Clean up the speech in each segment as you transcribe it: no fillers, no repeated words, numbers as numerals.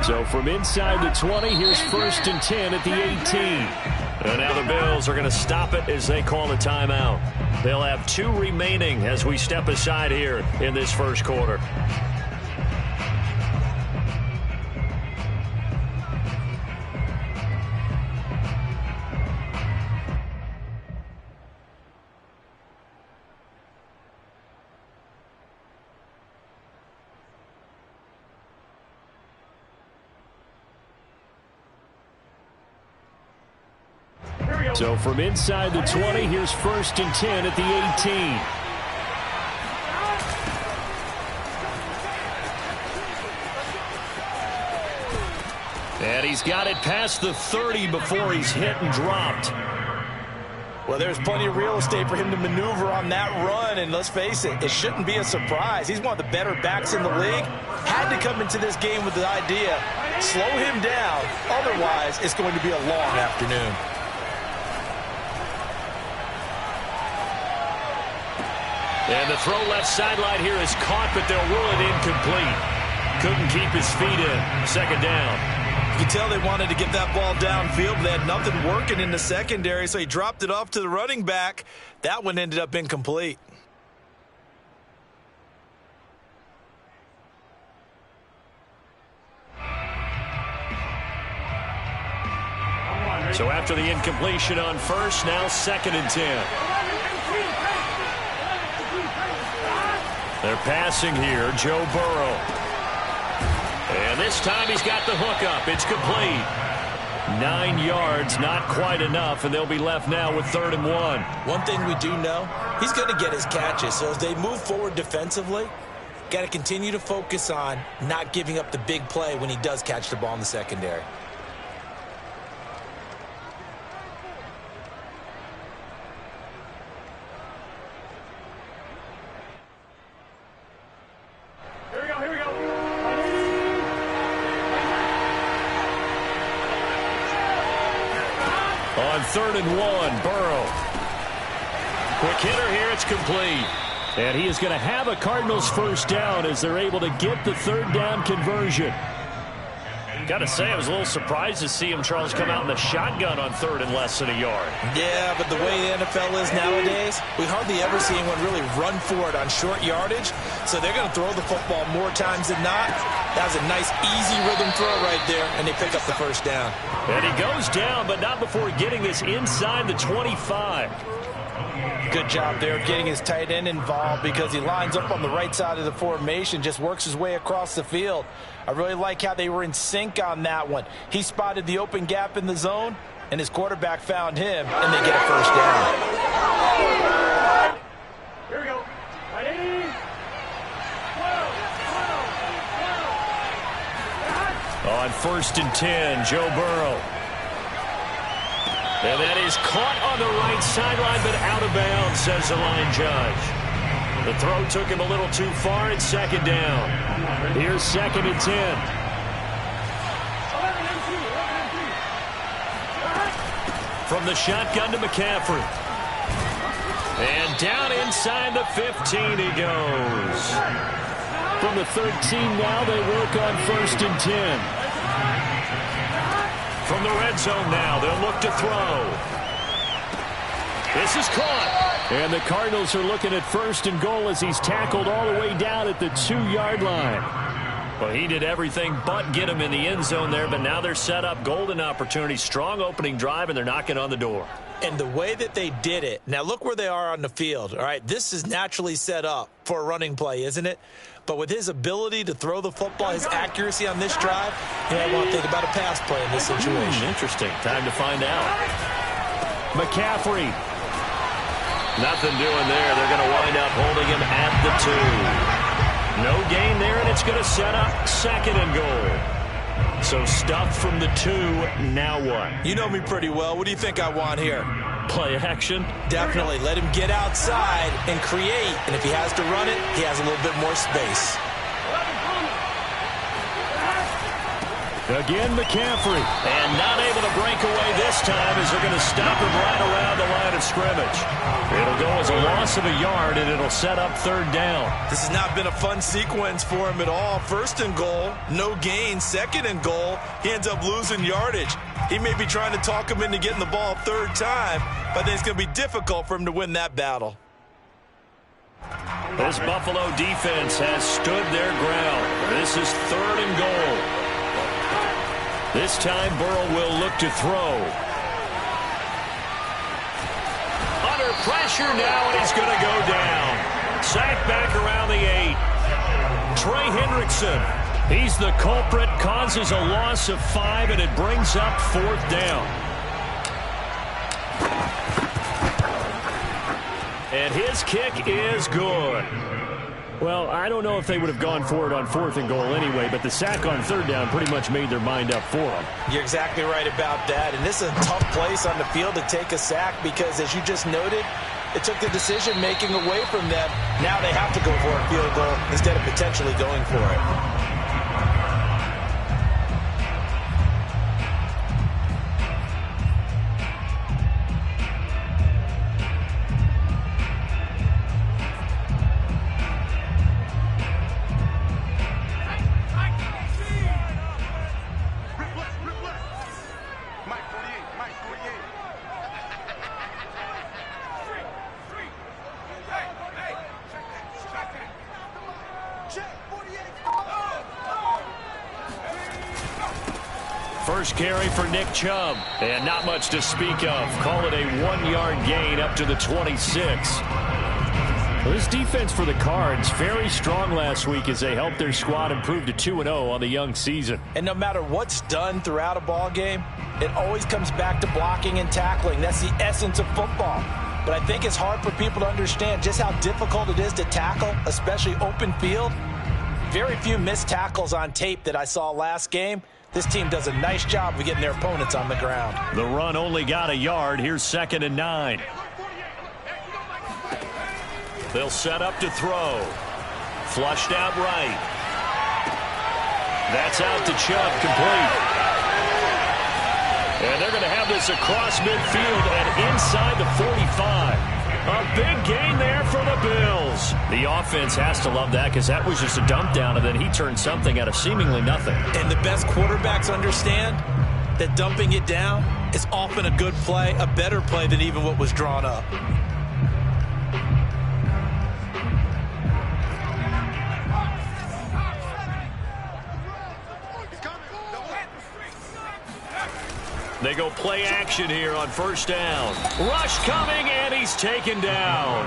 So from inside the 20, here's 1st and 10 at the 18. And now the Bills are going to stop it as they call a timeout. They'll have 2 remaining as we step aside here in this first quarter. So from inside the 20, here's 1st and 10 at the 18. And he's got it past the 30 before he's hit and dropped. Well, there's plenty of real estate for him to maneuver on that run, and let's face it, it shouldn't be a surprise. He's one of the better backs in the league. Had to come into this game with the idea, slow him down, otherwise it's going to be a long afternoon. And the throw left sideline here is caught, but they'll rule it incomplete. Couldn't keep his feet in. 2nd down. You can tell they wanted to get that ball downfield, but they had nothing working in the secondary, so he dropped it off to the running back. That one ended up incomplete. So after the incompletion on 1st, now 2nd and 10. They're passing here, Joe Burrow. And this time he's got the hook up. It's complete. 9 yards, not quite enough, and they'll be left now with 3rd and 1. One thing we do know, he's going to get his catches. So as they move forward defensively, got to continue to focus on not giving up the big play when he does catch the ball in the secondary. On 3rd and 1, Burrow. Quick hitter here, it's complete. And he is going to have a Cardinals 1st down as they're able to get the 3rd down conversion. Got to say, I was a little surprised to see him, Charles, come out in the shotgun on 3rd and less than a yard. Yeah, but the way the NFL is nowadays, we hardly ever see anyone really run for it on short yardage. So they're going to throw the football more times than not. That was a nice, easy rhythm throw right there, and they pick up the 1st down. And he goes down, but not before getting this inside the 25. Good job there getting his tight end involved because he lines up on the right side of the formation, just works his way across the field. I really like how they were in sync on that one. He spotted the open gap in the zone, and his quarterback found him, and they get a 1st down. Here we go. On 1st and 10, Joe Burrow. And that is caught on the right sideline, but out of bounds, says the line judge. The throw took him a little too far. It's 2nd down. Here's 2nd and 10. From the shotgun to McCaffrey. And down inside the 15 he goes. From the 13 now, they work on 1st and 10. From the red zone now, they'll look to throw. This is caught. And the Cardinals are looking at 1st and goal as he's tackled all the way down at the 2-yard line. Well, he did everything but get him in the end zone there, but now they're set up. Golden opportunity, strong opening drive, and they're knocking on the door. And the way that they did it, now look where they are on the field. All right, this is naturally set up for a running play, isn't it? But with his ability to throw the football, his accuracy on this drive, you might want to think about a pass play in this situation. Interesting. Time to find out. McCaffrey. Nothing doing there. They're going to wind up holding him at the 2. No gain there, and it's going to set up 2nd and goal. So stuff from the 2. Now what? You know me pretty well. What do you think I want here? Play action? Definitely. Let him get outside and create. And if he has to run it, he has a little bit more space. Again, McCaffrey. And not able to break away this time as they're going to stop him right around the line of scrimmage. It'll go as a loss of a yard, and it'll set up third down. This has not been a fun sequence for him at all. First and goal, no gain. Second and goal, he ends up losing yardage. He may be trying to talk him into getting the ball third time, but I think it's going to be difficult for him to win that battle. This Buffalo defense has stood their ground. This is third and goal. This time Burrow will look to throw. Under pressure now, and he's going to go down. Sacked back around the 8. Trey Hendrickson, he's the culprit, causes a loss of 5, and it brings up fourth down. And his kick is good. Well, I don't know if they would have gone for it on fourth and goal anyway, but the sack on third down pretty much made their mind up for them. You're exactly right about that. And this is a tough place on the field to take a sack because, as you just noted, it took the decision-making away from them. Now they have to go for a field goal instead of potentially going for it. First carry for Nick Chubb, and not much to speak of. Call it a 1-yard gain up to the 26. Well, this defense for the Cards, very strong last week as they helped their squad improve to 2-0 on the young season. And no matter what's done throughout a ball game, it always comes back to blocking and tackling. That's the essence of football. But I think it's hard for people to understand just how difficult it is to tackle, especially open field. Very few missed tackles on tape that I saw last game. This team does a nice job of getting their opponents on the ground. The run only got a yard. Here's 2nd and 9. They'll set up to throw. Flushed out right. That's out to Chubb, complete. And they're going to have this across midfield and inside the 45. A big gain there for the Bills. The offense has to love that because that was just a dump down, and then he turned something out of seemingly nothing. And the best quarterbacks understand that dumping it down is often a good play, a better play than even what was drawn up. They go play action here on first down. Rush coming, and he's taken down.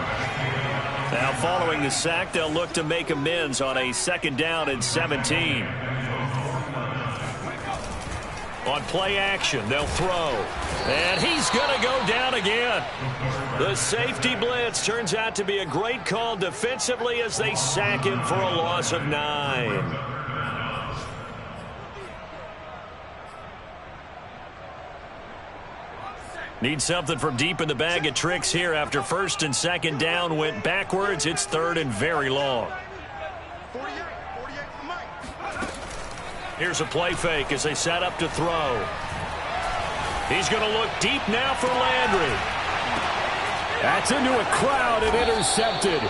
Now following the sack, they'll look to make amends on a 2nd down and 17. On play action, they'll throw. And he's going to go down again. The safety blitz turns out to be a great call defensively as they sack him for a loss of 9. Need something from deep in the bag of tricks here after 1st and 2nd down went backwards. It's 3rd and very long. Here's a play fake as they set up to throw. He's going to look deep now for Landry. That's into a crowd and intercepted.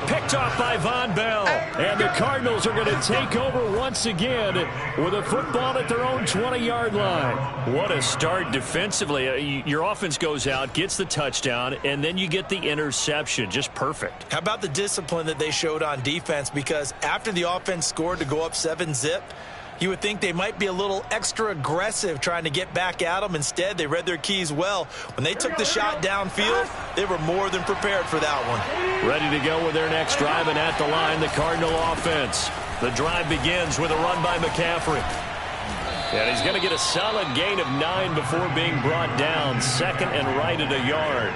Picked off by Von Bell. And the Cardinals are going to take over once again with a football at their own 20-yard line. What a start defensively. Your offense goes out, gets the touchdown, and then you get the interception. Just perfect. How about the discipline that they showed on defense? Because after the offense scored to go up 7-zip, you would think they might be a little extra aggressive trying to get back at them. Instead, they read their keys well. When they took the shot downfield, they were more than prepared for that one. Ready to go with their next drive, and at the line, the Cardinal offense. The drive begins with a run by McCaffrey. And he's going to get a solid gain of 9 before being brought down. 2nd and right at a yard.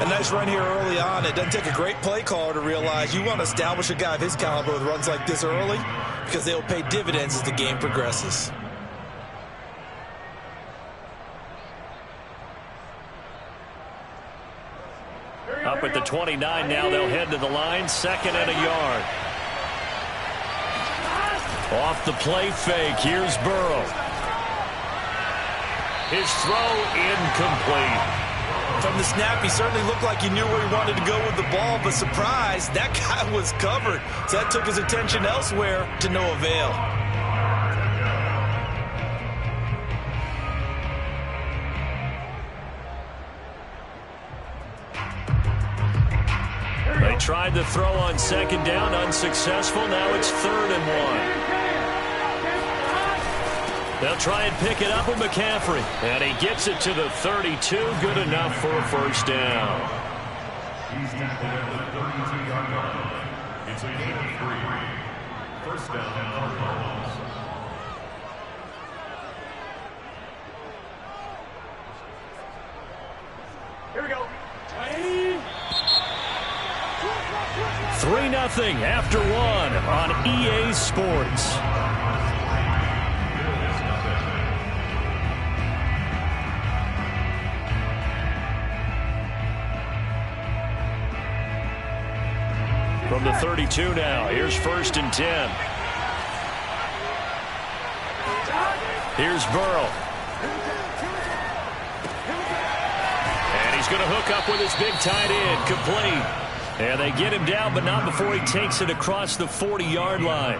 A nice run here early on. It doesn't take a great play caller to realize you want to establish a guy of his caliber with runs like this early because they'll pay dividends as the game progresses. Up at the 29 now, they'll head to the line. 2nd and a yard. Off the play fake, here's Burrow. His throw incomplete. From the snap, he certainly looked like he knew where he wanted to go with the ball, but surprise, that guy was covered. So that took his attention elsewhere to no avail. They tried to throw on second down, unsuccessful. Now it's 3rd and 1. They'll try and pick it up with McCaffrey. And he gets it to the 32. Good enough for a first down. He's tackled at the 32-yard line. It's a gain of 3. First down, Cardinals. Here we go. 3-0 after 1 on EA Sports. From the 32 now, here's 1st and 10. Here's Burrow. And he's going to hook up with his big tight end, complete. And they get him down, but not before he takes it across the 40-yard line.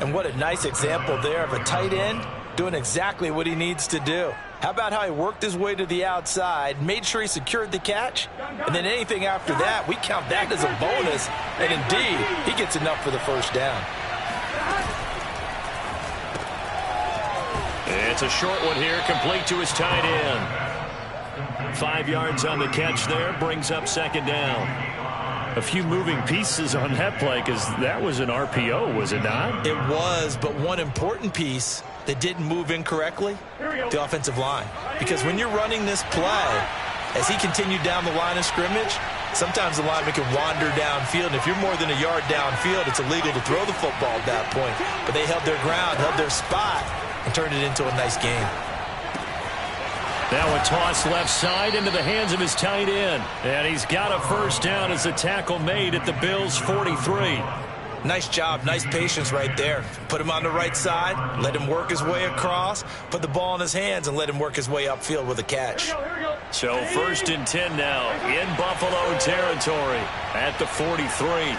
And what a nice example there of a tight end doing exactly what he needs to do. How about how he worked his way to the outside, made sure he secured the catch, and then anything after that, we count that as a bonus. And indeed, he gets enough for the first down. It's a short one here, complete to his tight end. 5 yards on the catch there, brings up 2nd down. A few moving pieces on that play because that was an RPO, was it not? It was, but one important piece that didn't move incorrectly, the offensive line. Because when you're running this play, as he continued down the line of scrimmage, sometimes the lineman can wander downfield. And if you're more than a yard downfield, it's illegal to throw the football at that point. But they held their ground, held their spot, and turned it into a nice game. Now a toss left side into the hands of his tight end. And he's got a first down as a tackle made at the Bills' 43. Nice job, nice patience right there. Put him on the right side, let him work his way across, put the ball in his hands, and let him work his way upfield with a catch. So 1st and 10 now in Buffalo territory at the 43.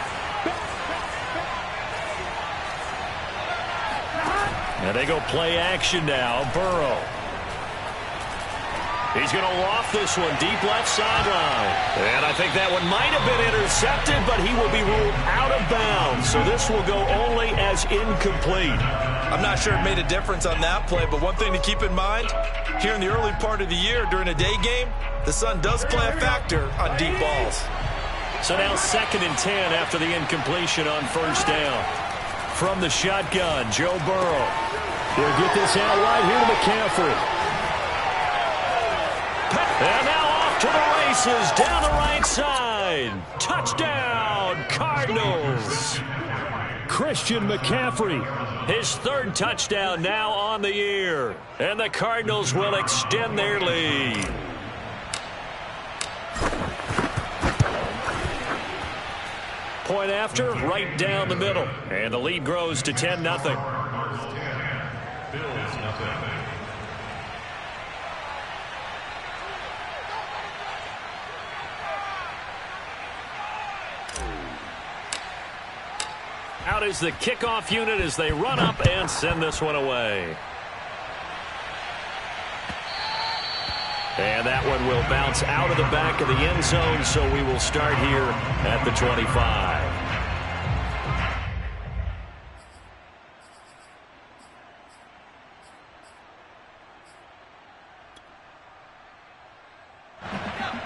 Now they go play action now. Burrow. He's going to loft this one deep left sideline. And I think that one might have been intercepted, but he will be ruled out of bounds. So this will go only as incomplete. I'm not sure it made a difference on that play, but one thing to keep in mind, here in the early part of the year during a day game, the sun does play a factor on deep balls. So now 2nd and 10 after the incompletion on first down. From the shotgun, Joe Burrow. He'll get this out wide here to McCaffrey. And now off to the races, down the right side. Touchdown, Cardinals. Christian McCaffrey, his 3rd touchdown now on the year. And the Cardinals will extend their lead. Point after, right down the middle. And the lead grows to 10-0. Bills, nothing. Out is the kickoff unit as they run up and send this one away. And that one will bounce out of the back of the end zone, so we will start here at the 25.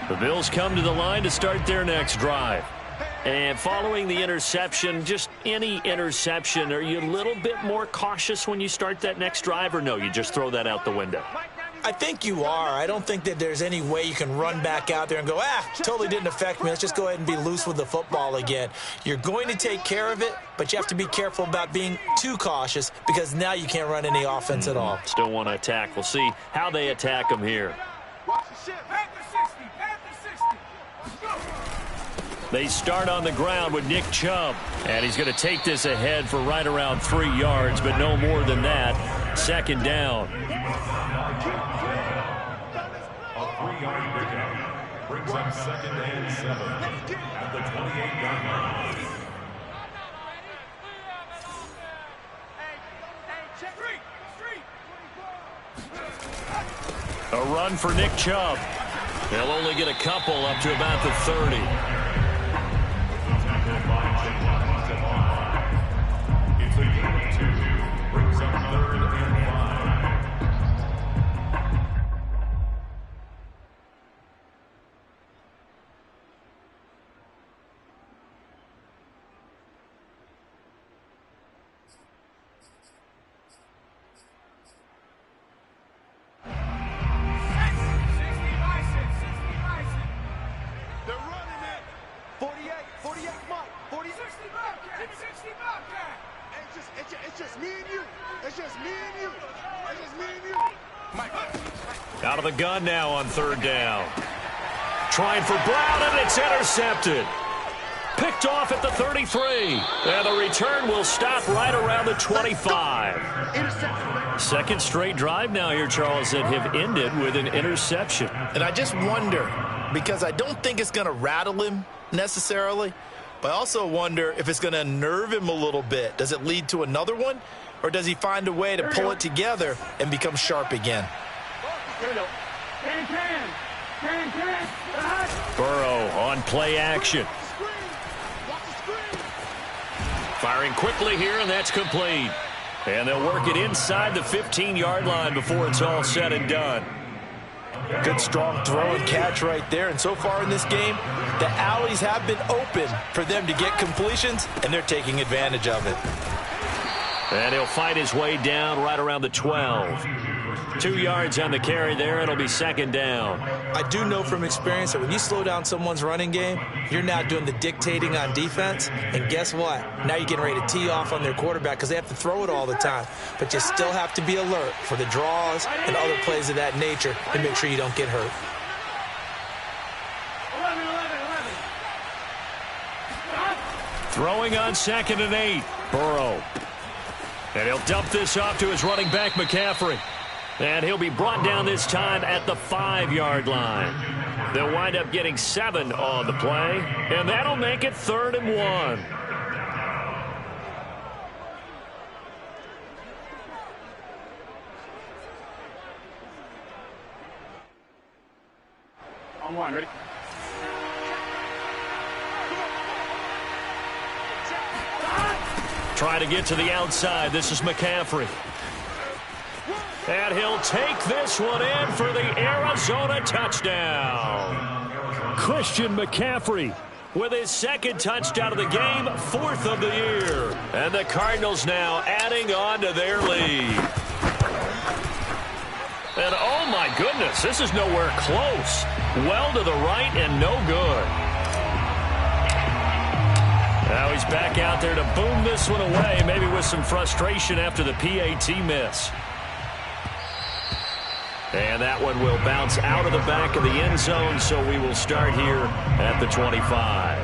The Bills come to the line to start their next drive. And following the interception, just any interception, are you a little bit more cautious when you start that next drive, or no, you just throw that out the window? I think you are. I don't think that there's any way you can run back out there and go, totally didn't affect me. Let's just go ahead and be loose with the football again. You're going to take care of it, but you have to be careful about being too cautious because now you can't run any offense at all. Still want to attack. We'll see how they attack them here. Watch the shit. Panther 60. Panther 60. Let's go. They start on the ground with Nick Chubb. And he's going to take this ahead for right around 3 yards, but no more than that. Second down. A 3-yard pickup brings up 2nd and 7 at the 28-yard line. A run for Nick Chubb. They'll only get a couple up to about the 30. It's a gain of 2. Brings up 3rd and 5. Out of the gun now on 3rd down. Trying for Brown, and it's intercepted. Picked off at the 33. And the return will stop right around the 25. Second straight drive now here, Charles, that have ended with an interception. And I just wonder, because I don't think it's going to rattle him necessarily, but I also wonder if it's going to unnerve him a little bit. Does it lead to another one, or does he find a way to pull it together and become sharp again? Burrow on play action. Firing quickly here, and that's complete. And they'll work it inside the 15-yard line before it's all said and done. Good strong throw and catch right there. And so far in this game, the alleys have been open for them to get completions, and they're taking advantage of it. And he'll fight his way down right around the 12. 2 yards on the carry there. It'll be second down. I do know from experience that when you slow down someone's running game, you're now doing the dictating on defense. And guess what? Now you're getting ready to tee off on their quarterback because they have to throw it all the time. But you still have to be alert for the draws and other plays of that nature to make sure you don't get hurt. Throwing on 2nd and 8. Burrow. And he'll dump this off to his running back, McCaffrey. And he'll be brought down this time at the 5-yard line. They'll wind up getting 7 on the play. And that'll make it 3rd and 1. On 1, ready? Try to get to the outside. This is McCaffrey. And he'll take this one in for the Arizona touchdown. Christian McCaffrey with his 2nd touchdown of the game, 4th of the year. And the Cardinals now adding on to their lead. And oh my goodness, this is nowhere close. Well to the right and no good. Now he's back out there to boom this one away, maybe with some frustration after the PAT miss. And that one will bounce out of the back of the end zone, so we will start here at the 25.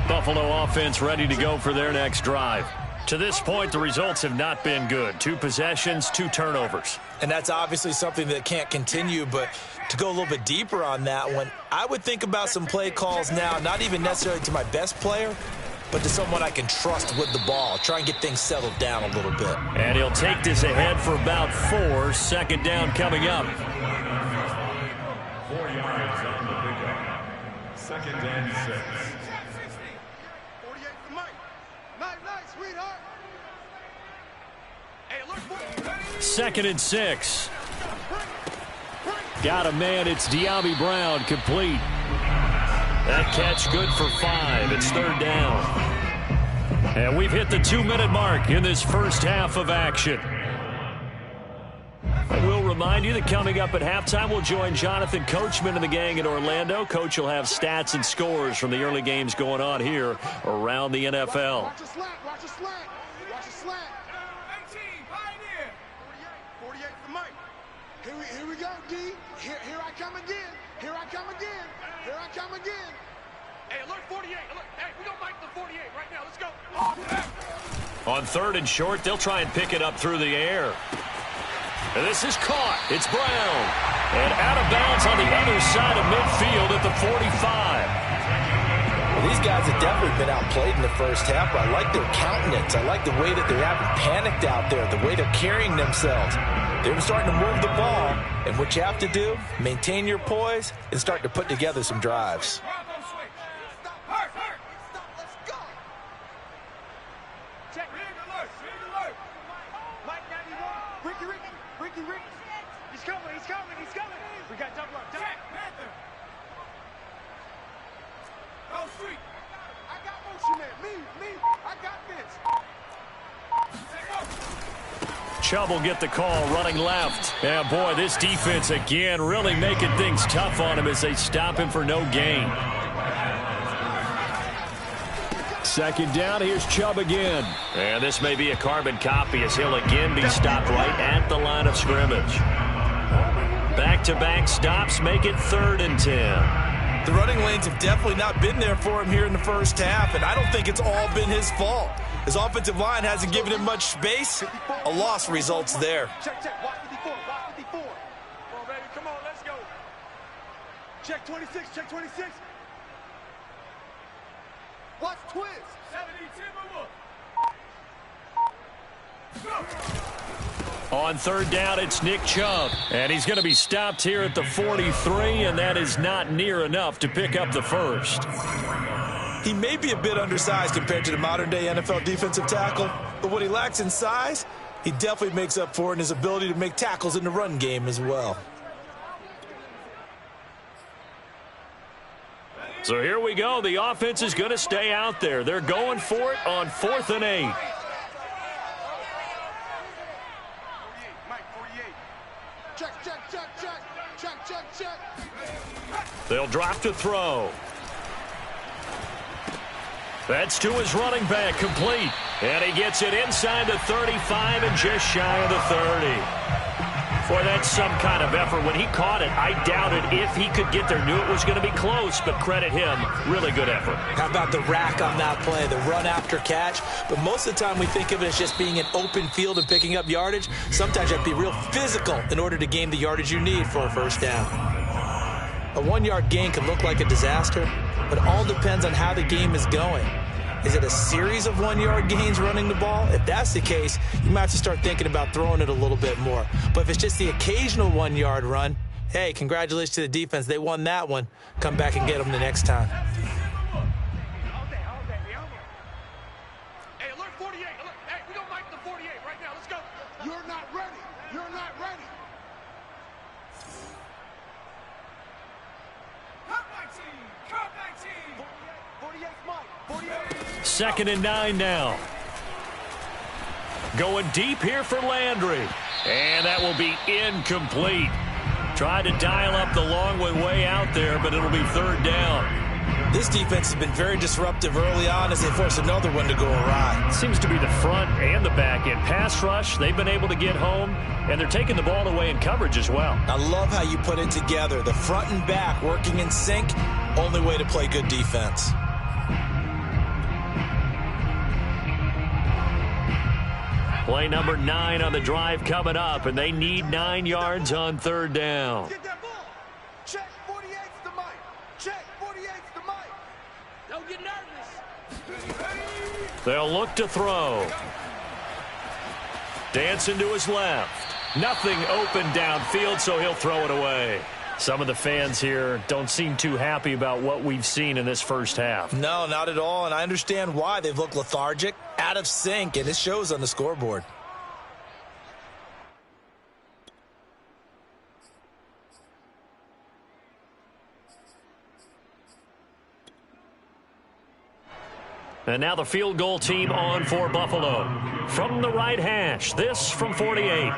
Buffalo offense ready to go for their next drive. To this point, the results have not been good. 2 possessions, 2 turnovers. And that's obviously something that can't continue, but to go a little bit deeper on that one, I would think about some play calls now, not even necessarily to my best player, but to someone I can trust with the ball. Try and get things settled down a little bit. And he'll take this ahead for about 4. Second down coming up. 4 yards on the pickup. 2nd and 6. 48 for Mike. Night, sweetheart. Hey, look, 2nd and 6. Got a man. It's De'Ami Brown, complete. That catch good for 5. It's 3rd down. And we've hit the 2-minute mark in this first half of action. I will remind you that coming up at halftime, we'll join Jonathan Coachman and the gang in Orlando. Coach will have stats and scores from the early games going on here around the NFL. Watch a slack, watch a slack. Watch a slack. 18, Pioneer. 48 for Mike. Here we go, D. Here I come again. Here I come again. Hey, alert 48. Alert. Hey, we gonna Mike the 48 right now. Let's go. On 3rd and short, they'll try and pick it up through the air. And this is caught. It's Brown. And out of bounds on the other side of midfield at the 45. Well, these guys have definitely been outplayed in the first half, but I like their countenance. I like the way that they haven't panicked out there, the way they're carrying themselves. They're starting to move the ball, and what you have to do, maintain your poise and start to put together some drives. Chubb will get the call running left. Yeah, boy, this defense again really making things tough on him as they stop him for no gain. 2nd down, here's Chubb again. And this may be a carbon copy as he'll again be stopped right at the line of scrimmage. Back-to-back stops make it 3rd and 10. The running lanes have definitely not been there for him here in the first half, and I don't think it's all been his fault. His offensive line hasn't given him much space. A loss results there. Check. Watch 54. Watch 54. Come on, baby. Come on. Let's go. Check 26. Check 26. Watch twist. 72. On 3rd down, it's Nick Chubb. And he's going to be stopped here at the 43, and that is not near enough to pick up the first. He may be a bit undersized compared to the modern-day NFL defensive tackle, but what he lacks in size, he definitely makes up for in his ability to make tackles in the run game as well. So here we go. The offense is going to stay out there. They're going for it on 4th and 8. Check. They'll drop to throw. That's to his running back, complete. And he gets it inside the 35 and just shy of the 30. Boy, that's some kind of effort. When he caught it, I doubted if he could get there. Knew it was going to be close, but credit him. Really good effort. How about the rack on that play, the run after catch? But most of the time we think of it as just being an open field and picking up yardage. Sometimes you have to be real physical in order to gain the yardage you need for a first down. A 1-yard gain can look like a disaster, but it all depends on how the game is going. Is it a series of 1-yard gains running the ball? If that's the case, you might have to start thinking about throwing it a little bit more. But if it's just the occasional 1-yard run, hey, congratulations to the defense. They won that one. Come back and get them the next time. Hey, alert 48. Alert. Hey, we gonna Mike the 48 right now. Let's go. You're not ready. You're not ready. 48, Mike. 48. 2nd and 9 now. Going deep here for Landry. And that will be incomplete. Tried to dial up the long way out there, but it'll be 3rd down. This defense has been very disruptive early on as they force another one to go awry. Seems to be the front and the back end. Pass rush, they've been able to get home, and they're taking the ball away in coverage as well. I love how you put it together. The front and back working in sync, only way to play good defense. Play number 9 on the drive coming up, and they need 9 yards on 3rd down. Get that ball. Check 48's the mic. Check 48's the mic. Don't get nervous. They'll look to throw. Dancing to his left. Nothing open downfield, so he'll throw it away. Some of the fans here don't seem too happy about what we've seen in this first half. No, not at all, and I understand why. They've looked lethargic, out of sync, and it shows on the scoreboard. And now the field goal team on for Buffalo. From the right hash, this from 48.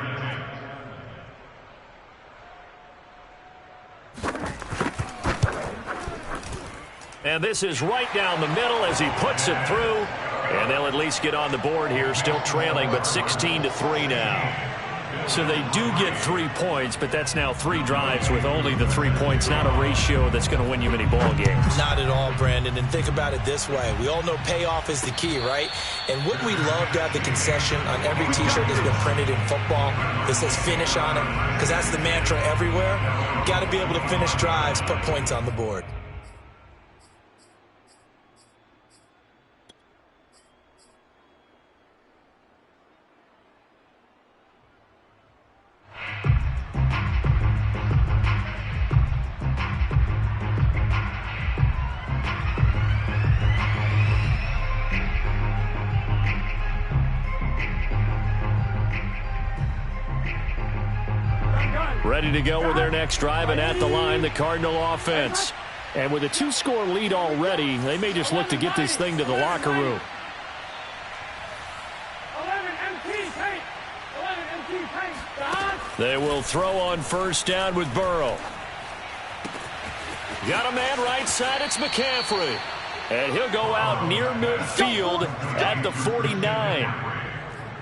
And this is right down the middle as he puts it through. And they'll at least get on the board here, still trailing, but 16-3 now. So they do get 3 points, but that's now 3 drives with only the 3 points, not a ratio that's going to win you many ball games. Not at all, Brandon. And think about it this way. We all know payoff is the key, right? And wouldn't we love to have the concession on every T-shirt that's been printed in football that says finish on it? Because that's the mantra everywhere. Got to be able to finish drives, put points on the board. Ready to go with their next drive, and at the line, the Cardinal offense. And with a 2-score lead already, they may just look to get this thing to the locker room. 11 MT paint. 11 MT paint. They will throw on first down with Burrow. Got a man right side, it's McCaffrey. And he'll go out near midfield at the 49.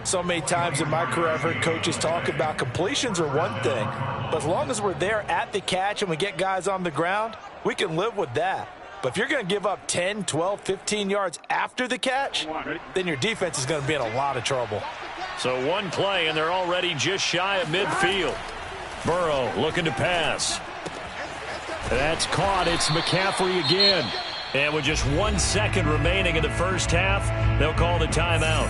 So many times in my career I've heard coaches talk about completions are one thing, but as long as we're there at the catch and we get guys on the ground, we can live with that. But if you're going to give up 10, 12, 15 yards after the catch, then your defense is going to be in a lot of trouble. So one play, and they're already just shy of midfield. Burrow looking to pass. That's caught. It's McCaffrey again. And with just 1 second remaining in the first half, they'll call the timeout.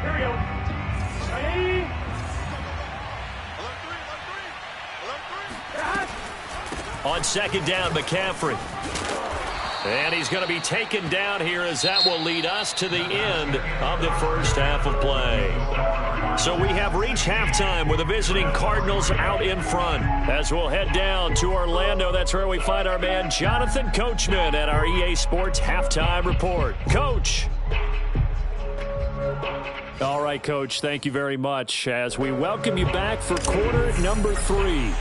Here we go. Ready? On second down, McCaffrey. And he's going to be taken down here as that will lead us to the end of the first half of play. So we have reached halftime with the visiting Cardinals out in front. As we'll head down to Orlando, that's where we find our man Jonathan Coachman at our EA Sports Halftime Report. Coach. All right, Coach, thank you very much as we welcome you back for quarter number 3.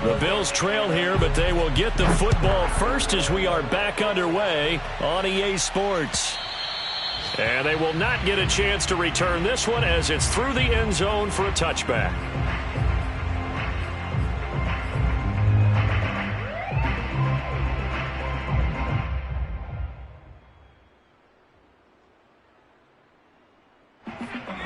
The Bills trail here, but they will get the football first as we are back underway on EA Sports. And they will not get a chance to return this one as it's through the end zone for a touchback.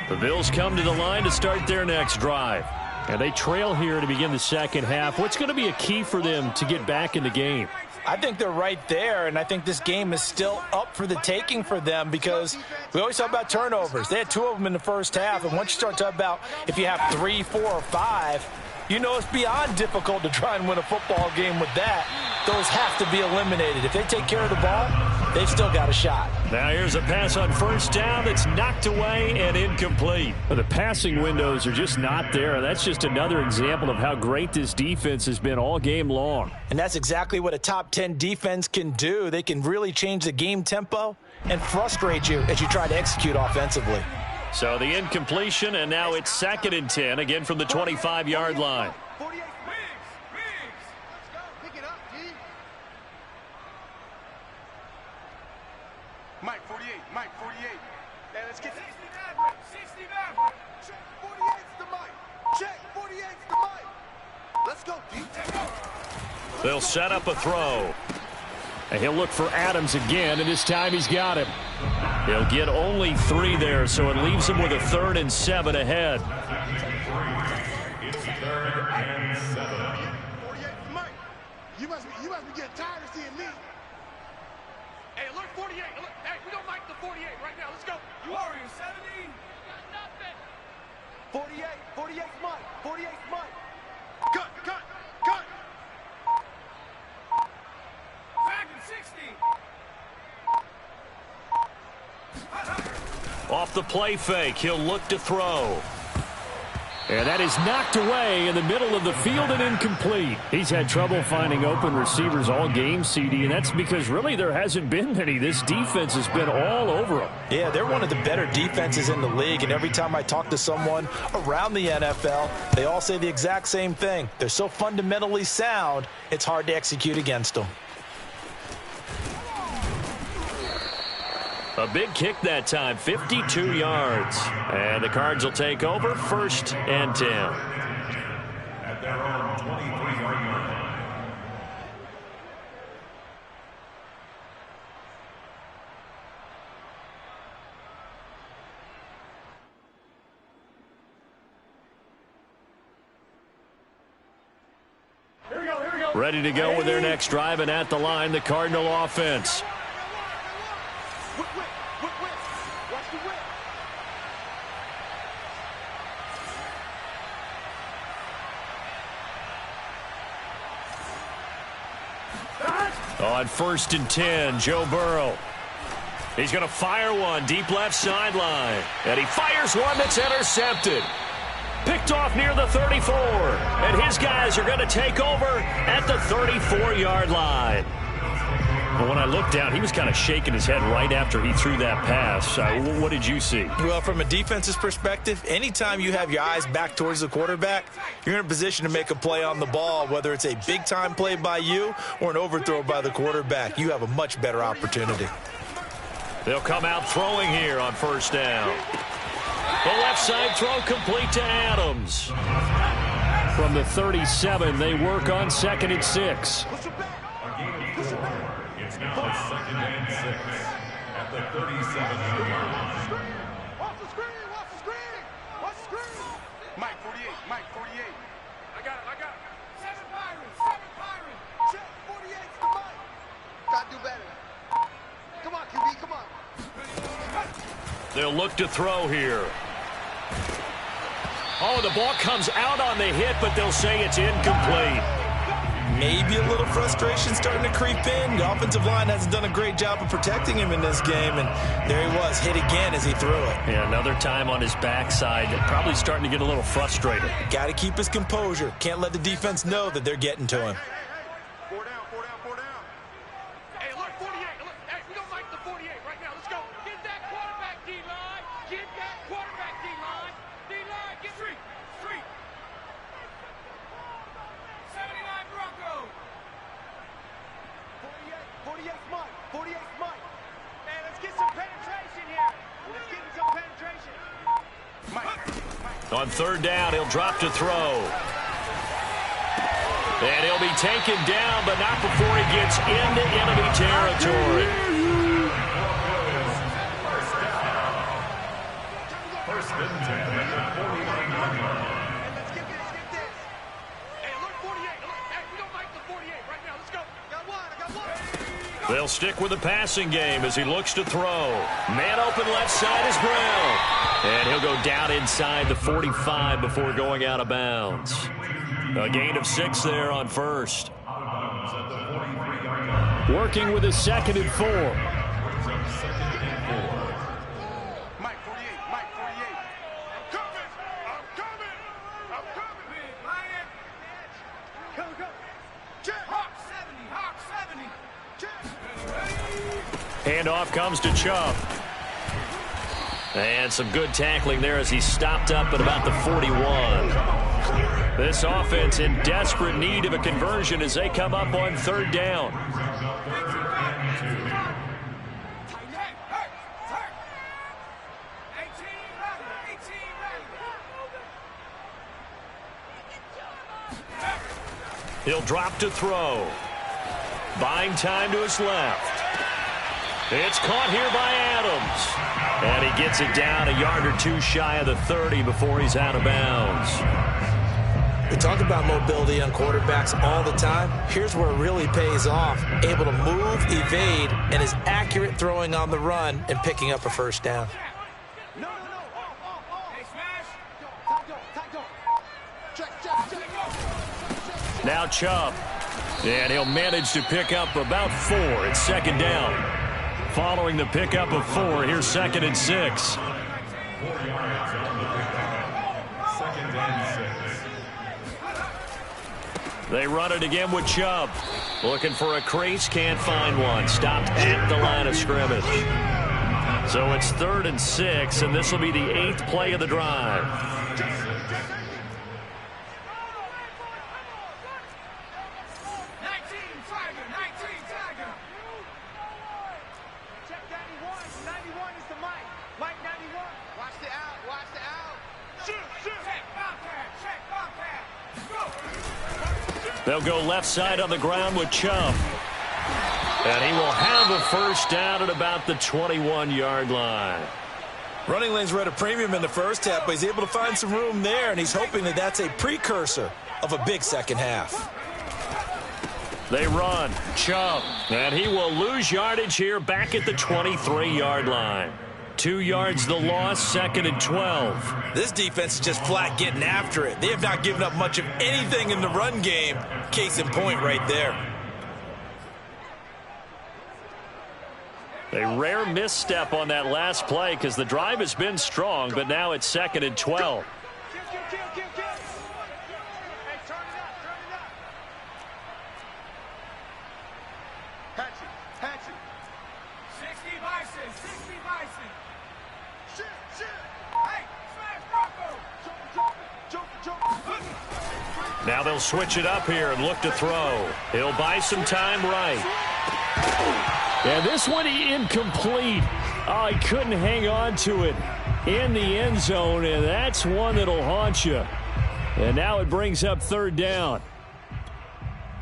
The Bills come to the line to start their next drive. And they trail here to begin the second half. What's going to be a key for them to get back in the game? I think they're right there, and I think this game is still up for the taking for them because we always talk about turnovers. They had 2 of them in the first half, and once you start talking about if you have 3, 4, or 5, you know it's beyond difficult to try and win a football game with that. Those have to be eliminated. If they take care of the ball, they've still got a shot. Now here's a pass on first down that's knocked away and incomplete. The passing windows are just not there. That's just another example of how great this defense has been all game long. And that's exactly what a top 10 defense can do. They can really change the game tempo and frustrate you as you try to execute offensively. So the incompletion, and now it's 2nd and 10, again from the 25-yard line. 48. Let's go. Pick it up, G. Mike, 48. Mike, 48. Hey, let's get 60 Maverick. 60 Maverick. check 48's the Mike. Check 48's the Mike. Let's go, D. They'll set up a throw. And he'll look for Adams again, and this time he's got him. He'll get only 3 there, so it leaves him with a 3rd and 7 ahead. It's 3rd and 7. 48's Mike. You must be getting tired of seeing me. Hey, alert 48. Alert. Hey, we don't like the 48 right now. Let's go. You are in 70. Got nothing. 48. 48's Mike. 48's Mike. Cut. Back in 60. Off the play fake, he'll look to throw. And that is knocked away in the middle of the field and incomplete. He's had trouble finding open receivers all game, CD, and that's because really there hasn't been many. This defense has been all over them. Yeah, they're one of the better defenses in the league, and every time I talk to someone around the NFL, they all say the exact same thing. They're so fundamentally sound, it's hard to execute against them. A big kick that time, 52 yards. And the Cards will take over 1st and 10. At their own 23-yard line. Ready to go with their next drive, and at the line, the Cardinal offense. Watch the whip. On 1st and 10, Joe Burrow. He's going to fire one deep left sideline. And he fires one that's intercepted. Picked off near the 34. And his guys are going to take over at the 34-yard line. But when I looked down, he was kind of shaking his head right after he threw that pass. What did you see? Well, from a defense's perspective, anytime you have your eyes back towards the quarterback, you're in a position to make a play on the ball, whether it's a big-time play by you or an overthrow by the quarterback. You have a much better opportunity. They'll come out throwing here on 1st down. The left side throw complete to Adams. From the 37, they work on 2nd and 6. It's now 2nd and 6 at the 37-yard line. Watch the screen. Watch the screen. Watch the screen. Mike 48. Mike 48. I got it. 7 Pirates. Check 48's the Mike. Gotta do better. Come on, QB. Come on. They'll look to throw here. Oh, the ball comes out on the hit, but they'll say it's incomplete. Maybe a little frustration starting to creep in. The offensive line hasn't done a great job of protecting him in this game, and there he was, hit again as he threw it. Yeah, another time on his backside, probably starting to get a little frustrated. Got to keep his composure. Can't let the defense know that they're getting to him. 4 down. Hey, look, 48. Look, hey, we don't like the 48 right now. Let's go. Get that quarterback, D-line. Get that quarterback, D-line. D-line, get street. 79 Broncos. 48's Mike. 48's Mike. Hey, let's get some penetration here. Let's get some penetration. Mike. On 3rd down, he'll drop to throw. And he'll be taken down, but not before he gets into enemy territory. First and 10 at the 49-yard line. Let's get this. Hey, look, 48. Look, hey, we don't like the 48 right now. Let's go. I got one. They'll stick with the passing game as he looks to throw. Man open left side is Brown. And he'll go down inside the 45 before going out of bounds. A gain of 6 there on 1st. Working with his 2nd and 4. Mike 48. I'm coming. Big Lion. Go. Check. Hawk 70. Check. Handoff comes to Chubb. And some good tackling there as he stopped up at about the 41. This offense in desperate need of a conversion as they come up on 3rd down. He'll drop to throw. Buying time to his left. It's caught here by Adams. And he gets it down a yard or 2 shy of the 30 before he's out of bounds. We talk about mobility on quarterbacks all the time. Here's where it really pays off. Able to move, evade, and is accurate throwing on the run and picking up a 1st down. No. Hey, smash. Now Chubb. And he'll manage to pick up about 4 at 2nd down. Following the pickup of 4, here's 2nd and 6. 4 yards on the pickup. 2nd and 6. They run it again with Chubb. Looking for a crease, can't find one. Stopped at the line of scrimmage. So it's 3rd and 6, and this will be the 8th play of the drive. They'll go left side on the ground with Chubb. And he will have a first down at about the 21-yard line. Running lanes were at a premium in the first half, but he's able to find some room there, and he's hoping that that's a precursor of a big second half. They run. Chubb. And he will lose yardage here back at the 23-yard line. 2 yards the loss, 2nd and 12. This defense is just flat getting after it. They have not given up much of anything in the run game. Case in point right there. A rare misstep on that last play because the drive has been strong, but now it's 2nd and 12. Now they'll switch it up here and look to throw. He'll buy some time right. And this one incomplete. Oh, he couldn't hang on to it in the end zone, and that's one that'll haunt you. And now it brings up 3rd down.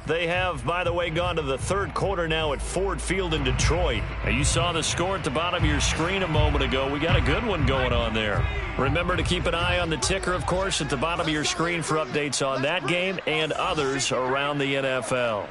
They have, by the way, gone to the 3rd quarter now at Ford Field in Detroit. Now, you saw the score at the bottom of your screen a moment ago. We got a good one going on there. Remember to keep an eye on the ticker, of course, at the bottom of your screen for updates on that game and others around the NFL.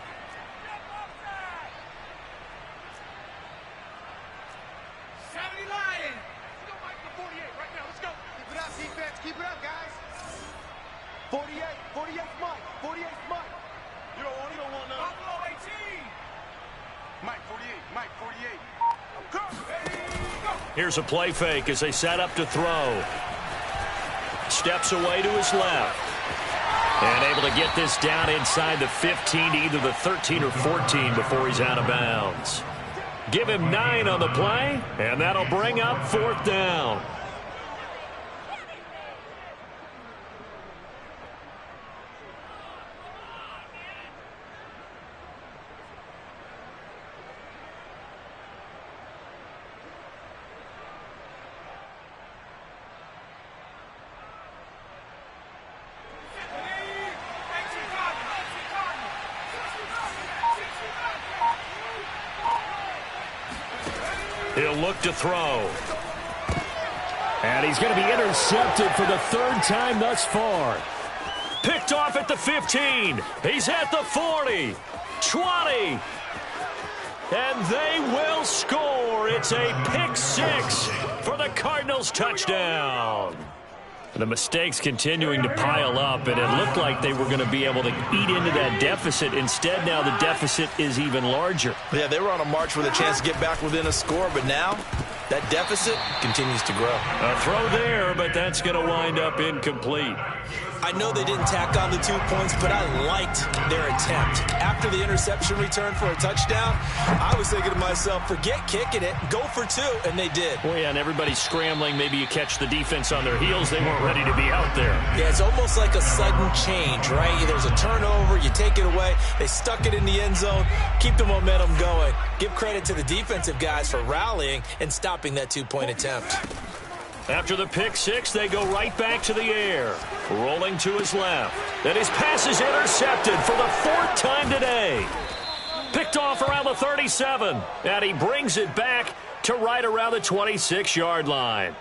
Here's a play fake as they set up to throw. Steps away to his left. And able to get this down inside the 15 to either the 13 or 14 before he's out of bounds. Give him 9 on the play, and that'll bring up 4th down. He'll look to throw. And he's going to be intercepted for the 3rd time thus far. Picked off at the 15. He's at the 40. 20. And they will score. It's a pick 6 for the Cardinals touchdown. The mistakes continuing to pile up, and it looked like they were going to be able to eat into that deficit. Instead, now the deficit is even larger. Yeah, they were on a march with a chance to get back within a score, but now that deficit continues to grow. A throw there, but that's going to wind up incomplete. I know they didn't tack on the 2 points, but I liked their attempt. After the interception return for a touchdown, I was thinking to myself, forget kicking it, go for 2, and they did. Well, yeah, and everybody's scrambling. Maybe you catch the defense on their heels. They weren't ready to be out there. Yeah, it's almost like a sudden change, right? There's a turnover, you take it away, they stuck it in the end zone, keep the momentum going. Give credit to the defensive guys for rallying and stopping that 2-point attempt. After the pick 6, they go right back to the air. Rolling to his left. Then his pass is intercepted for the 4th time today. Picked off around the 37. And he brings it back to right around the 26-yard line.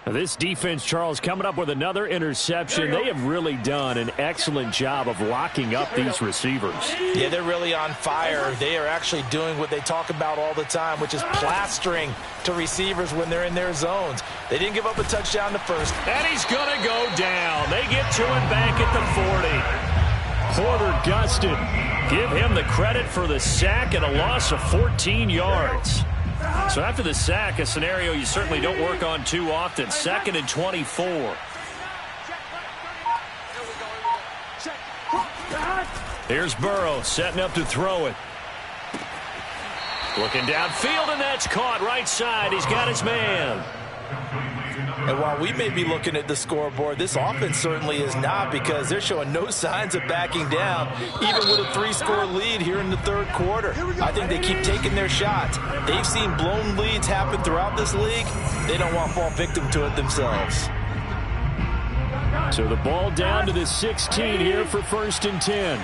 This defense, Charles, coming up with another interception. They have really done an excellent job of locking up these receivers. Yeah, they're really on fire. They are actually doing what they talk about all the time, which is plastering to receivers when they're in their zones. They didn't give up a touchdown the first. And he's going to go down. They get to him back at the 40. Porter Gustin. Give him the credit for the sack and a loss of 14 yards. So after the sack, a scenario you certainly don't work on too often. 2nd and 24. Here's Burrow setting up to throw it. Looking downfield, and that's caught right side. He's got his man. And while we may be looking at the scoreboard, this offense certainly is not, because they're showing no signs of backing down, even with a 3-score lead here in the 3rd quarter. I think they keep taking their shots. They've seen blown leads happen throughout this league. They don't want to fall victim to it themselves. So the ball down to the 16 here for 1st and 10.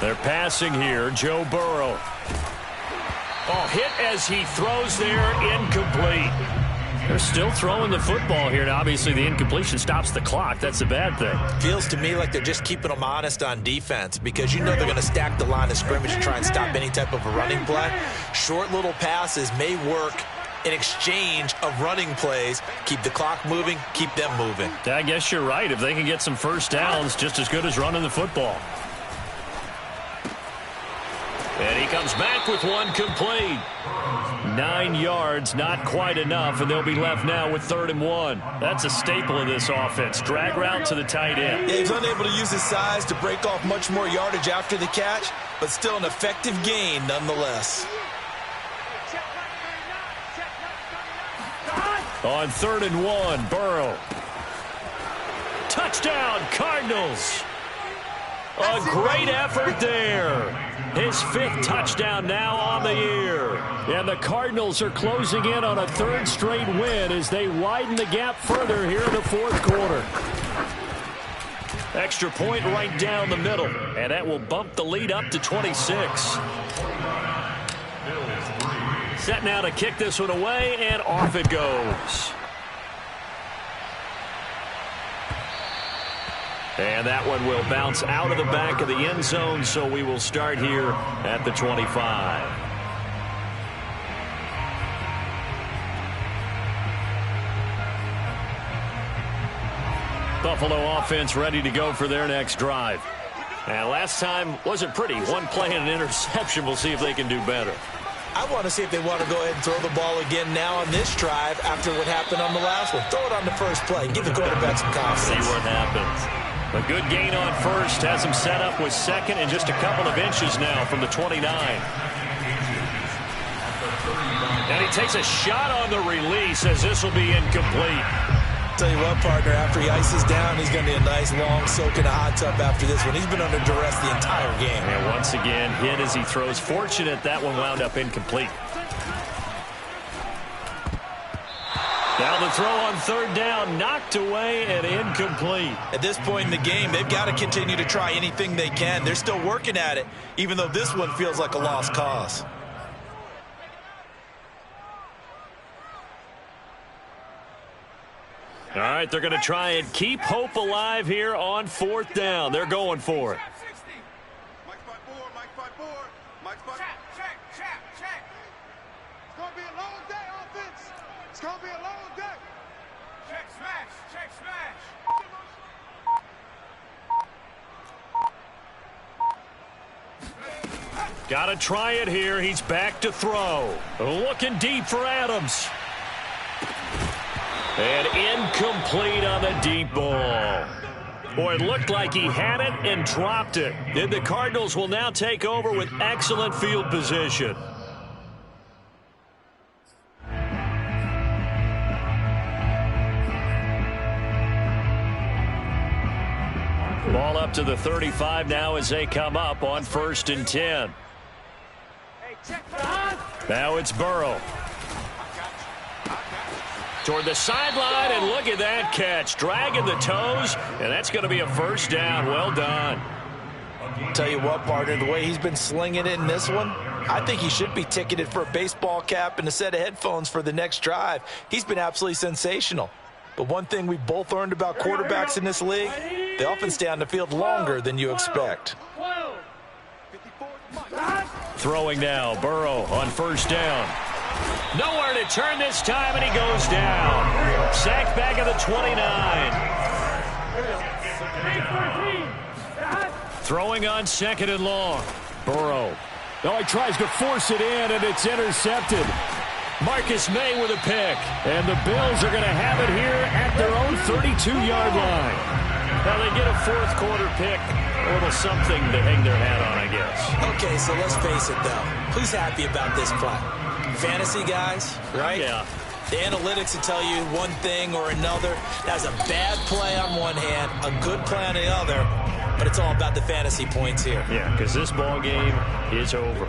They're passing here. Joe Burrow. Oh, hit as he throws there, incomplete. They're still throwing the football here, and obviously the incompletion stops the clock. That's a bad thing. Feels to me like they're just keeping them honest on defense because you know they're going to stack the line of scrimmage and try and stop any type of a running play. Short little passes may work in exchange of running plays. Keep the clock moving, keep them moving. I guess you're right. If they can get some first downs, just as good as running the football. And he comes back with one complete. 9 yards, not quite enough, and they'll be left now with 3rd and 1. That's a staple of this offense. Drag route to the tight end. Yeah, he's unable to use his size to break off much more yardage after the catch, but still an effective gain nonetheless. On 3rd and 1, Burrow. Touchdown, Cardinals. A great effort there. His 5th touchdown now on the year. And the Cardinals are closing in on a 3rd straight win as they widen the gap further here in the 4th quarter. Extra point right down the middle. And that will bump the lead up to 26. Set now to kick this one away, and off it goes. And that one will bounce out of the back of the end zone, so we will start here at the 25. Buffalo offense ready to go for their next drive. And last time wasn't pretty. One play and an interception. We'll see if they can do better. I want to see if they want to go ahead and throw the ball again now on this drive after what happened on the last one. Throw it on the first play. Give the quarterback some confidence. See what happens. A good gain on 1st. Has him set up with 2nd and just a couple of inches now from the 29. And he takes a shot on the release as this will be incomplete. Tell you what, partner, after he ices down, he's going to be a nice long soak in a hot tub after this one. He's been under duress the entire game. And once again, hit as he throws. Fortunate that one wound up incomplete. Now the throw on 3rd down, knocked away and incomplete. At this point in the game, they've got to continue to try anything they can. They're still working at it, even though this one feels like a lost cause. All right, they're going to try and keep hope alive here on 4th down. They're going for it. It's going to be a long day, offense. It's going to be a long day. Check smash. Check smash. Got to try it here. He's back to throw. Looking deep for Adams. And incomplete on the deep ball. Boy, it looked like he had it and dropped it. And the Cardinals will now take over with excellent field position. Ball up to the 35 now as they come up on 1st and 10. Now it's Burrow. Toward the sideline, and look at that catch. Dragging the toes, and that's going to be a 1st down. Well done. Tell you what, partner, the way he's been slinging it in this one, I think he should be ticketed for a baseball cap and a set of headphones for the next drive. He's been absolutely sensational. But one thing we both learned about quarterbacks in this league, they often stay on the field longer than you expect. Throwing now, Burrow on 1st down. Nowhere to turn this time, and he goes down. Sacked back at the 29. Throwing on 2nd and long. Burrow. Oh, he tries to force it in, and it's intercepted. Marcus May with a pick. And the Bills are going to have it here at their own 32-yard line. Now they get a 4th quarter pick. A little something to hang their hat on, I guess. Okay, so let's face it, though. Who's happy about this play? Fantasy guys, right? Yeah. The analytics will tell you one thing or another. That's a bad play on one hand, a good play on the other, but it's all about the fantasy points here. Yeah, because this ball game is over.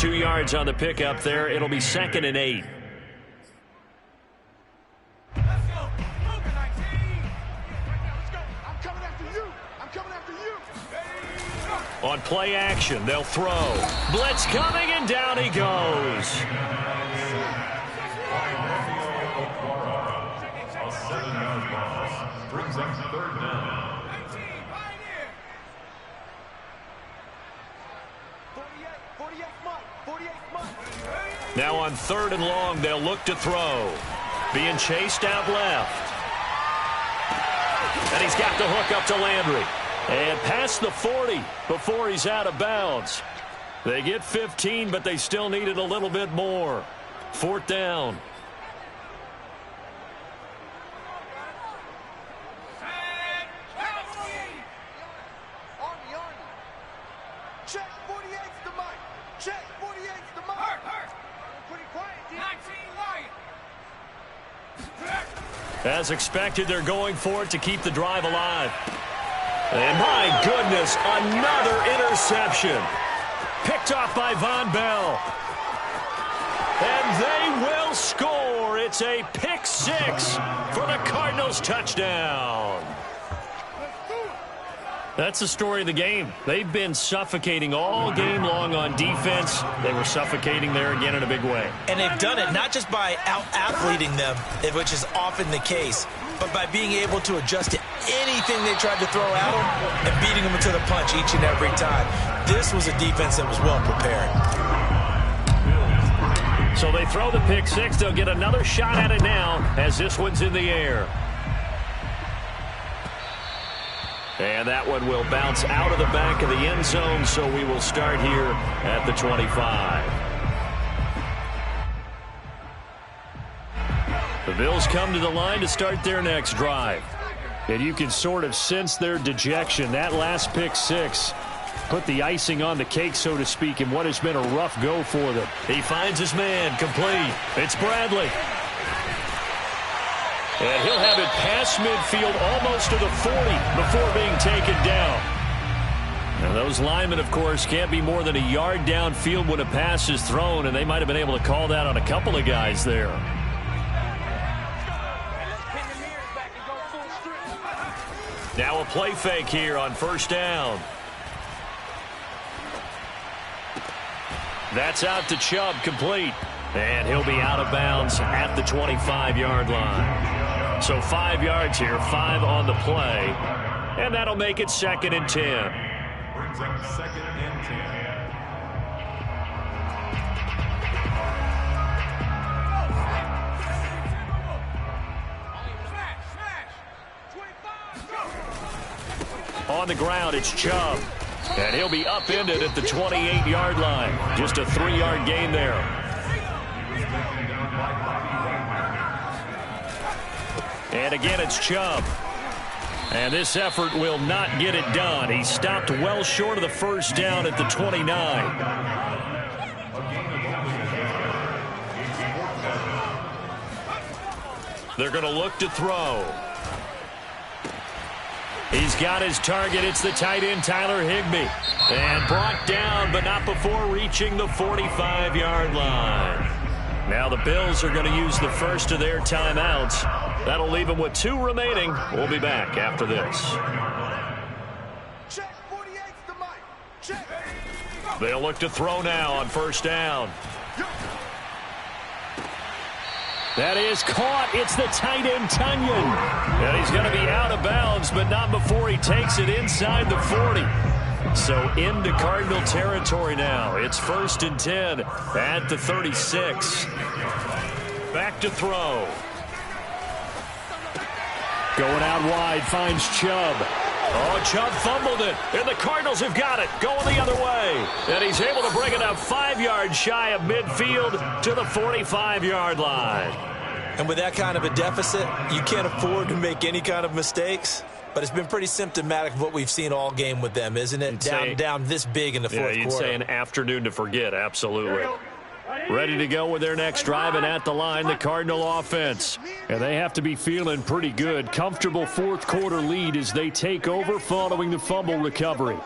2 yards on the pickup there. It'll be 2nd and 8. On play action, they'll throw. Blitz coming, and down he goes. A 7-yard loss brings up 3rd down. 48 Mike. Now on 3rd and long, they'll look to throw. Being chased out left. And he's got the hook up to Landry. And past the 40 before he's out of bounds. They get 15, but they still needed a little bit more. 4th down. Check 48's the Mike. Check 48's the Mike. Pretty quiet, D. 19 Lion. As expected, they're going for it to keep the drive alive. And my goodness, another interception. Picked off by Von Bell. And they will score. It's a pick 6 for the Cardinals touchdown. That's the story of the game. They've been suffocating all game long on defense. They were suffocating there again in a big way. And they've done it not just by out-athleting them, which is often the case, but by being able to adjust to anything they tried to throw at them and beating them to the punch each and every time. This was a defense that was well prepared. So they throw the pick 6. They'll get another shot at it now as this one's in the air. And that one will bounce out of the back of the end zone, so we will start here at the 25. The Bills come to the line to start their next drive. And you can sort of sense their dejection. That last pick 6 put the icing on the cake, so to speak, in what has been a rough go for them. He finds his man, complete. It's Bradley. And he'll have it past midfield, almost to the 40 before being taken down. And those linemen, of course, can't be more than a yard downfield when a pass is thrown, and they might have been able to call that on a couple of guys there. Now a play fake here on 1st down. That's out to Chubb, complete. And he'll be out of bounds at the 25-yard line. So 5 yards here, 5 on the play. And that'll make it 2nd and 10. Brings up 2nd and 10. On the ground, it's Chubb. And he'll be upended at the 28-yard line. Just a 3-yard gain there. And again, it's Chubb. And this effort will not get it done. He stopped well short of the 1st down at the 29. They're going to look to throw. He's got his target. It's the tight end, Tyler Higbee. And brought down, but not before reaching the 45-yard line. Now the Bills are going to use the first of their timeouts. That'll leave them with 2 remaining. We'll be back after this. Check 48's the Mike. Check. They'll look to throw now on 1st down. That is caught. It's the tight end, Tunyon. And he's going to be out of bounds, but not before he takes it inside the 40. So into Cardinal territory now. It's 1st and 10 at the 36. Back to throw. Going out wide, finds Chubb. Oh, Chubb fumbled it, and the Cardinals have got it, going the other way. And he's able to bring it up 5 yards shy of midfield to the 45-yard line. And with that kind of a deficit, you can't afford to make any kind of mistakes. But it's been pretty symptomatic of what we've seen all game with them, isn't it? Down this big in the fourth quarter. Yeah, you'd say an afternoon to forget, absolutely. Ready to go with their next drive, and at the line, the Cardinal offense. And they have to be feeling pretty good. Comfortable fourth quarter lead as they take over following the fumble recovery.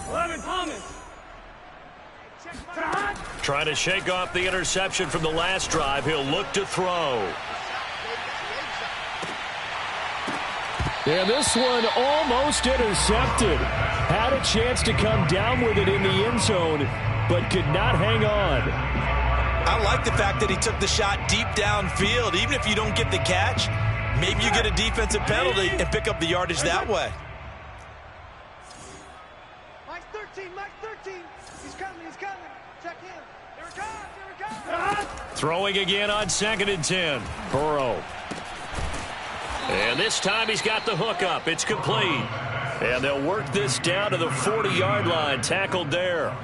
11 Thomas. Trying to shake off the interception from the last drive. He'll look to throw. And this one almost intercepted. Had a chance to come down with it in the end zone, but could not hang on. I like the fact that he took the shot deep downfield. Even if you don't get the catch, maybe you get a defensive penalty and pick up the yardage that way. Mike 13, Mike 13. He's coming, he's coming. Check him. Here it comes, here it comes. Throwing again on 2nd and 10. Burrow. And this time he's got the hook up. It's complete. And they'll work this down to the 40-yard line. Tackled there.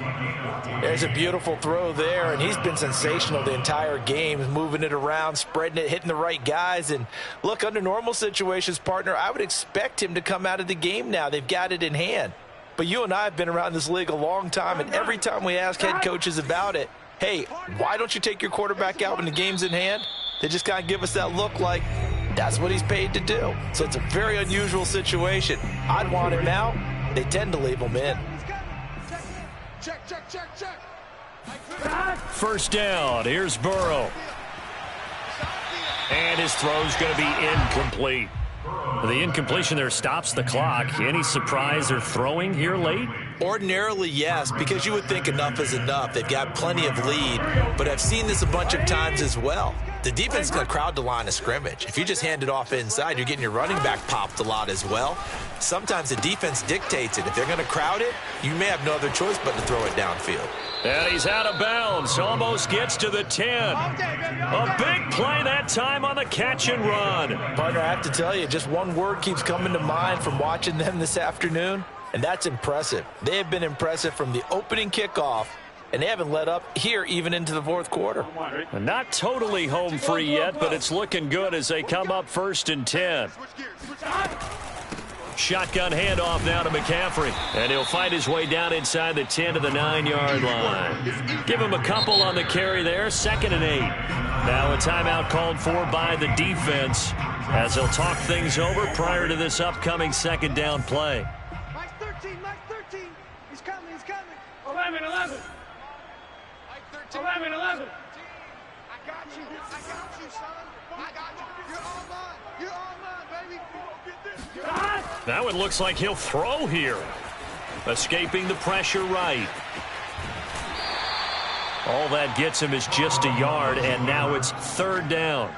There's a beautiful throw there, and he's been sensational the entire game, moving it around, spreading it, hitting the right guys. And look, under normal situations, partner, I would expect him to come out of the game now. They've got it in hand. But you and I have been around this league a long time, and every time we ask head coaches about it, hey, why don't you take your quarterback out when the game's in hand? They just kind of give us that look like that's what he's paid to do. So it's a very unusual situation. I'd want him out. They tend to leave him in. Check, check, check, check. First down. Here's Burrow. And his throw's going to be incomplete. The incompletion there stops the clock. Any surprise they're throwing here late? Ordinarily, yes, because you would think enough is enough. They've got plenty of lead, but I've seen this a bunch of times as well. The defense is going to crowd the line of scrimmage. If you just hand it off inside, you're getting your running back popped a lot as well. Sometimes the defense dictates it. If they're going to crowd it, you may have no other choice but to throw it downfield. And he's out of bounds. Almost gets to the 10. A big play that time on the catch and run. Partner, I have to tell you, just one word keeps coming to mind from watching them this afternoon, and that's impressive. They have been impressive from the opening kickoff, and they haven't let up here even into the fourth quarter. Not totally home free yet, but it's looking good as they come up 1st and 10. Shotgun handoff now to McCaffrey. And he'll find his way down inside the 10 to the 9-yard line. Give him a couple on the carry there. 2nd and 8. Now a timeout called for by the defense as they'll talk things over prior to this upcoming 2nd down play. Mike 13, Mike 13. He's coming, he's coming. 11. Mike 13. 11. I got you, son. I got you. You're all mine. You're all mine, baby. That one looks like he'll throw here. Escaping the pressure right. All that gets him is just a yard, and now it's 3rd down.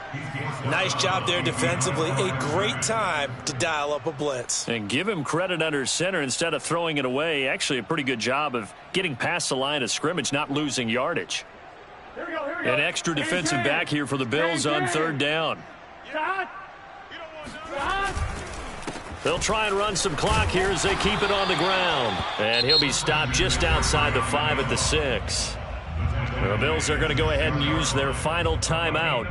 Nice job there defensively. A great time to dial up a blitz. And give him credit under center instead of throwing it away. Actually, a pretty good job of getting past the line of scrimmage, not losing yardage. Here we go. An extra defensive back here for the Bills on 3rd down. They'll try and run some clock here as they keep it on the ground. And he'll be stopped just outside the 5 at the 6. The Bills are going to go ahead and use their final timeout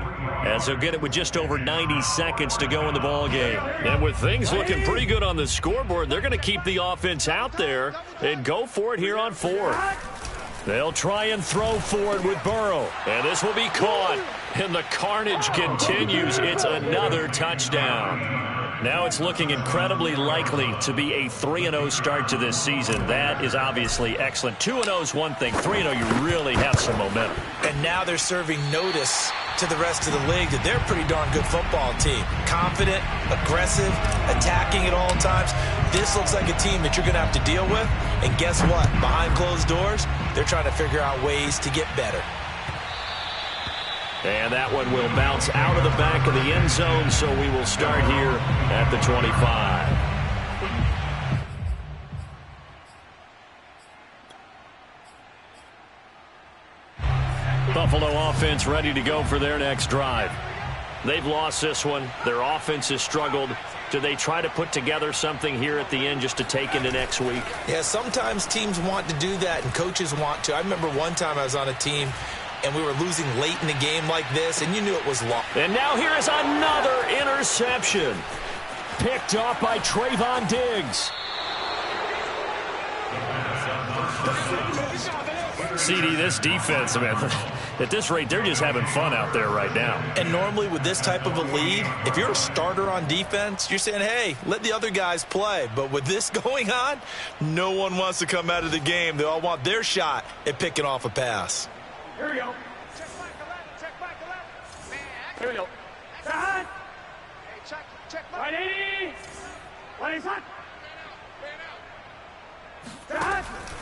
as they'll get it with just over 90 seconds to go in the ball game. And with things looking pretty good on the scoreboard, they're going to keep the offense out there and go for it here on 4th. They'll try and throw forward with Burrow. And this will be caught. And the carnage continues. It's another touchdown. Now it's looking incredibly likely to be a 3-0 start to this season. That is obviously excellent. 2-0 is one thing. 3-0, you really have some momentum. And now they're serving notice to the rest of the league that they're a pretty darn good football team. Confident, aggressive, attacking at all times. This looks like a team that you're going to have to deal with. And guess what? Behind closed doors, they're trying to figure out ways to get better. And that one will bounce out of the back of the end zone, so we will start here at the 25. Buffalo offense ready to go for their next drive. They've lost this one. Their offense has struggled. Do they try to put together something here at the end just to take into next week? Yeah, sometimes teams want to do that and coaches want to. I remember one time I was on a team and we were losing late in the game like this, and you knew it was lost. And now here is another interception. Picked off by Trayvon Diggs. CD, this defense, man, at this rate, they're just having fun out there right now. And normally with this type of a lead, if you're a starter on defense, you're saying, hey, let the other guys play. But with this going on, no one wants to come out of the game. They all want their shot at picking off a pass. Here we go. Check back 11. Check back 11. Man, here we go. Hey, check back. 180. 180.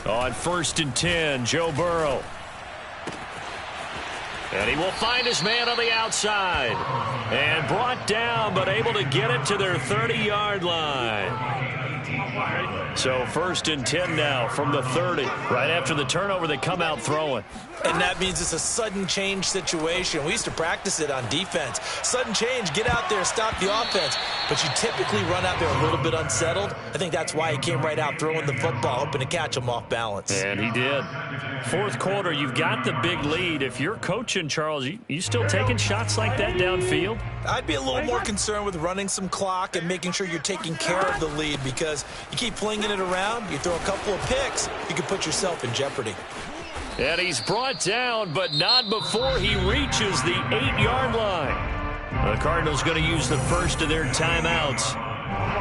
On 1st and 10, Joe Burrow. And he will find his man on the outside. And brought down, but able to get it to their 30-yard line. So 1st and 10 now from the 30. Right after the turnover, they come out throwing. And that means it's a sudden change situation. We used to practice it on defense. Sudden change, get out there, stop the offense. But you typically run out there a little bit unsettled. I think that's why he came right out throwing the football, hoping to catch him off balance. And he did. 4th quarter, you've got the big lead. If you're coaching, Charles, you still taking shots like that downfield? I'd be a little more concerned with running some clock and making sure you're taking care of the lead, because you keep flinging it around, you throw a couple of picks, you can put yourself in jeopardy. And he's brought down, but not before he reaches the 8-yard line. The Cardinals going to use the first of their timeouts.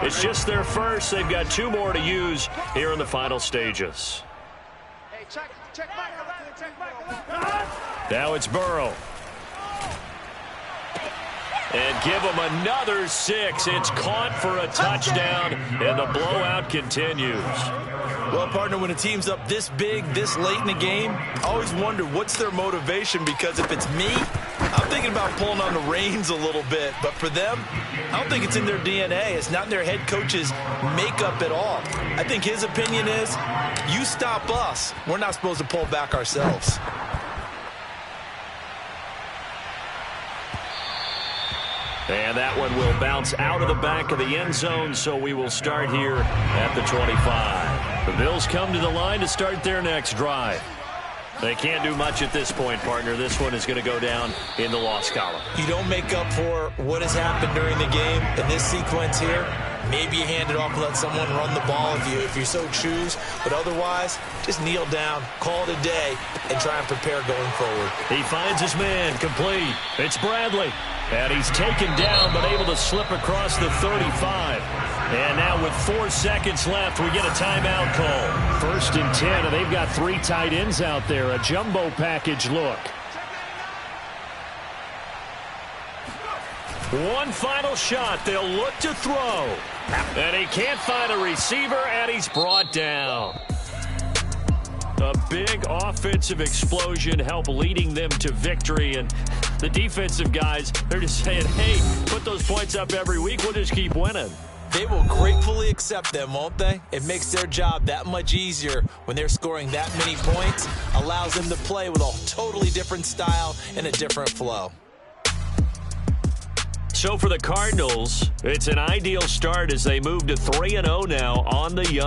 It's just their first. They've got 2 more to use here in the final stages. Hey, check back 11. Check back 11. Now it's Burrow. And give him another 6. It's caught for a touchdown, and the blowout continues. Well, partner, when a team's up this big, this late in the game, I always wonder what's their motivation, because if it's me, I'm thinking about pulling on the reins a little bit. But for them, I don't think it's in their DNA. It's not in their head coach's makeup at all. I think his opinion is, you stop us, we're not supposed to pull back ourselves. And that one will bounce out of the back of the end zone, so we will start here at the 25. The Bills come to the line to start their next drive. They can't do much at this point, partner. This one is going to go down in the loss column. You don't make up for what has happened during the game in this sequence here. Maybe you hand it off and let someone run the ball if you so choose. But otherwise, just kneel down, call it a day, and try and prepare going forward. He finds his man, complete. It's Bradley. And he's taken down, but able to slip across the 35. And now with 4 seconds left, we get a timeout call. 1st and 10, and they've got 3 tight ends out there. A jumbo package look. One final shot. They'll look to throw. And he can't find a receiver, and he's brought down. A big offensive explosion helped leading them to victory. And the defensive guys, they're just saying, hey, put those points up every week. We'll just keep winning. They will gratefully accept them, won't they? It makes their job that much easier when they're scoring that many points. Allows them to play with a totally different style and a different flow. So for the Cardinals, it's an ideal start as they move to 3-0 now on the young